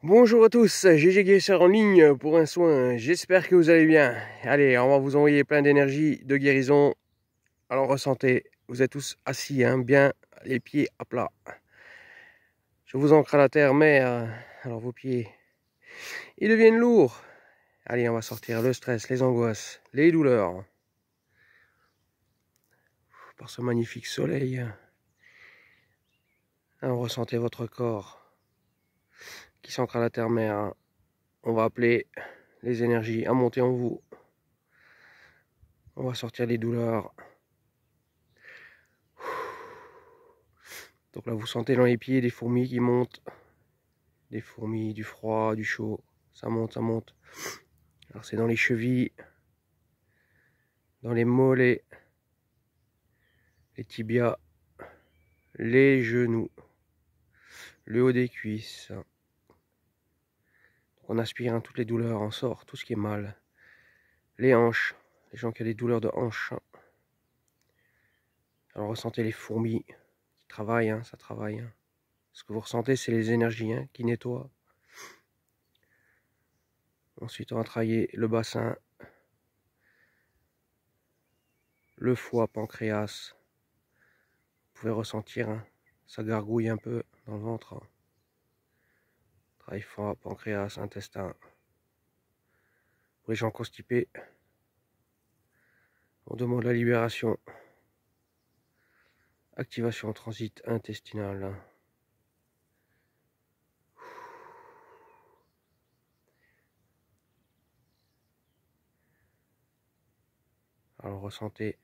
Bonjour à tous, GG Guérisseur en ligne pour un soin, j'espère que vous allez bien. Allez, on va vous envoyer plein d'énergie, de guérison. Alors ressentez, vous êtes tous assis, hein, bien les pieds à plat. Je vous ancre à la terre, mais alors vos pieds, ils deviennent lourds. Allez, on va sortir le stress, les angoisses, les douleurs. Par ce magnifique soleil, hein, ressentez votre corps qui s'ancre à la terre-mère. On va appeler les énergies à monter en vous. On va sortir les douleurs. Donc là, vous sentez dans les pieds des fourmis qui montent. Des fourmis, du froid, du chaud. Ça monte, ça monte. Alors c'est dans les chevilles, dans les mollets, les tibias, les genoux, le haut des cuisses. On aspire, hein, toutes les douleurs, on sort tout ce qui est mal. Les hanches, les gens qui ont des douleurs de hanches. Alors ressentez les fourmis qui travaillent, hein, ça travaille. Hein. Ce que vous ressentez, c'est les énergies, hein, qui nettoient. Ensuite, on va travailler le bassin, le foie, pancréas. Vous pouvez ressentir, hein, ça gargouille un peu dans le ventre. Hein. Travail foie, pancréas, intestin. Pour les gens constipés, on demande la libération. Activation transit intestinal. Alors ressentez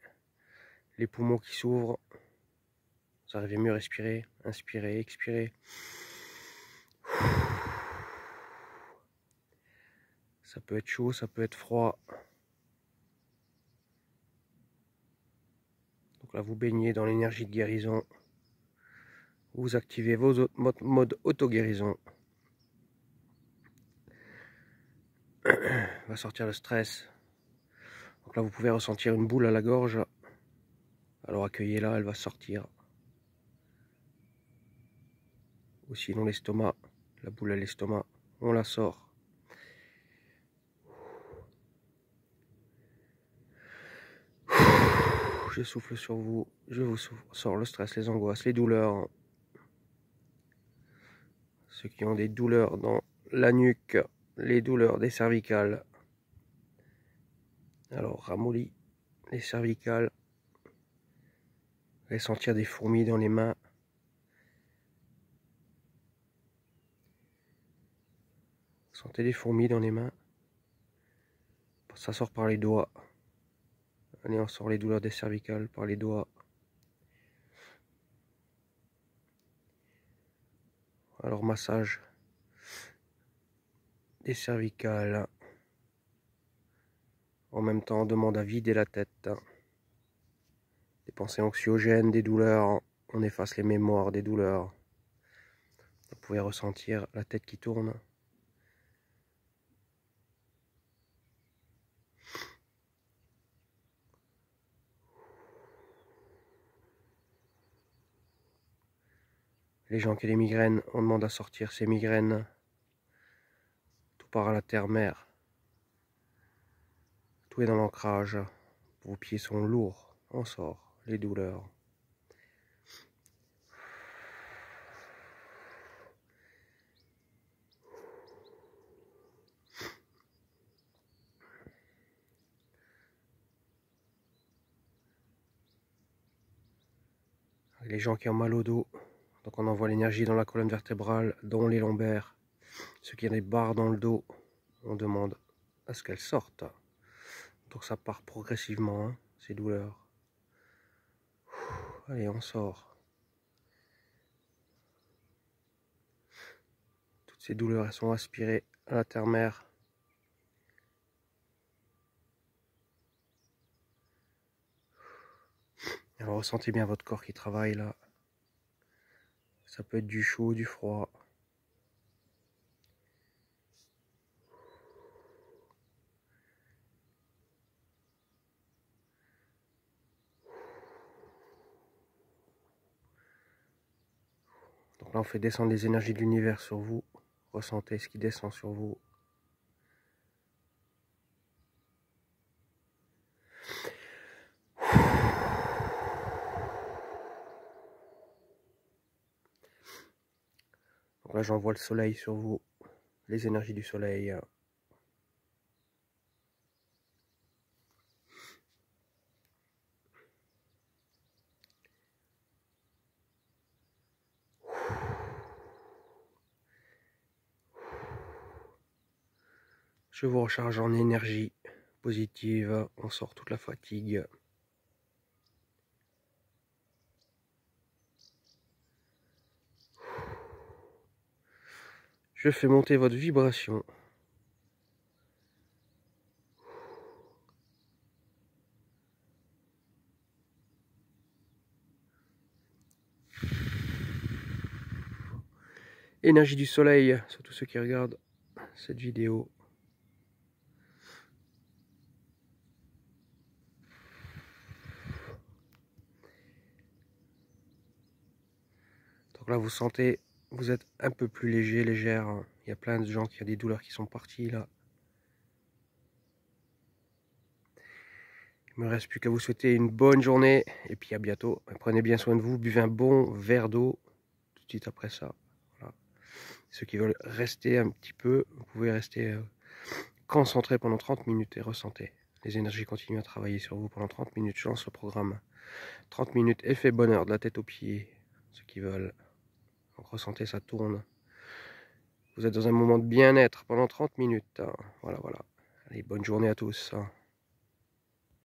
les poumons qui s'ouvrent. Vous arrivez mieux à respirer. Inspirez, expirez. Ça peut être chaud, ça peut être froid. Donc là, vous baignez dans l'énergie de guérison. Vous activez vos modes auto-guérison. Va sortir le stress. Donc là, vous pouvez ressentir une boule à la gorge. Alors accueillez-la, elle va sortir. Ou sinon l'estomac, la boule à l'estomac, on la sort. Je souffle sur vous, je vous sors le stress, les angoisses, les douleurs. Ceux qui ont des douleurs dans la nuque, les douleurs des cervicales. Alors ramollis les cervicales. Vous allez sentir des fourmis dans les mains. Sentez des fourmis dans les mains. Ça sort par les doigts. Allez, on sort les douleurs des cervicales par les doigts. Alors massage des cervicales. En même temps, on demande à vider la tête. Des pensées anxiogènes, des douleurs. On efface les mémoires des douleurs. Vous pouvez ressentir la tête qui tourne. Les gens qui ont des migraines, on demande à sortir ces migraines. Tout part à la terre-mère. Tout est dans l'ancrage. Vos pieds sont lourds. On sort les douleurs. Les gens qui ont mal au dos. Donc on envoie l'énergie dans la colonne vertébrale, dont les lombaires. Ceux qui ont des barres dans le dos, on demande à ce qu'elles sortent. Donc ça part progressivement, hein, ces douleurs. Allez, on sort. Toutes ces douleurs, elles sont aspirées à la terre-mère. Alors ressentez bien votre corps qui travaille là. Ça peut être du chaud, du froid. Donc là, on fait descendre les énergies de l'univers sur vous. Ressentez ce qui descend sur vous. Donc là, j'envoie le soleil sur vous, les énergies du soleil. Je vous recharge en énergie positive, on sort toute la fatigue. Je fais monter votre vibration. Énergie du soleil sur tous ceux qui regardent cette vidéo. Donc là, vous sentez, vous êtes un peu plus léger, légère. Il y a plein de gens qui ont des douleurs qui sont parties là. Il ne me reste plus qu'à vous souhaiter une bonne journée et puis à bientôt. Prenez bien soin de vous, buvez un bon verre d'eau tout de suite après ça. Voilà. Ceux qui veulent rester un petit peu, vous pouvez rester concentré pendant 30 minutes et ressentez. Les énergies continuent à travailler sur vous pendant 30 minutes. Je lance le programme. 30 minutes, effet bonheur de la tête aux pieds. Ceux qui veulent. Donc ressentez, ça tourne. Vous êtes dans un moment de bien-être pendant 30 minutes. Voilà, voilà. Allez, bonne journée à tous.